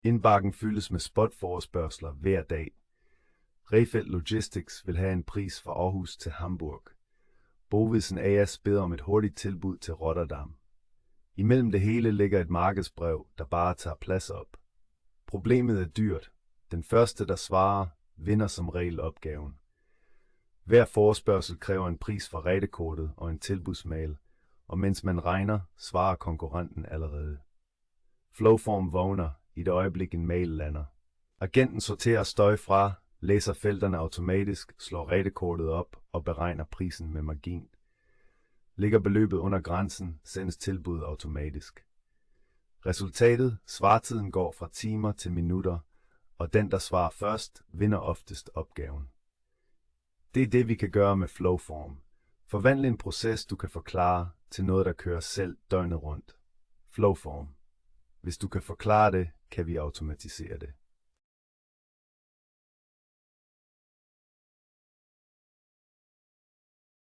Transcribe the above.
Indbakken fyldes med spotforespørgsler hver dag. Refeldt Logistics vil have en pris fra Aarhus til Hamburg. Bovisen AS beder om et hurtigt tilbud til Rotterdam. Imellem det hele ligger et markedsbrev, der bare tager plads op. Problemet er dyrt. Den første, der svarer, vinder som regel opgaven. Hver forespørgsel kræver en pris for ratekortet og en tilbudsmail, og mens man regner, svarer konkurrenten allerede. Flowform vågner i det øjeblik en mail lander. Agenten sorterer støj fra, læser felterne automatisk, slår ratekortet op og beregner prisen med margin. Ligger beløbet under grænsen, sendes tilbuddet automatisk. Resultatet, svartiden går fra timer til minutter, og den, der svarer først, vinder oftest opgaven. Det er det, vi kan gøre med Flowform. Forvandle en proces, du kan forklare, til noget, der kører selv døgnet rundt. Flowform. Hvis du kan forklare det, kan vi automatisere det.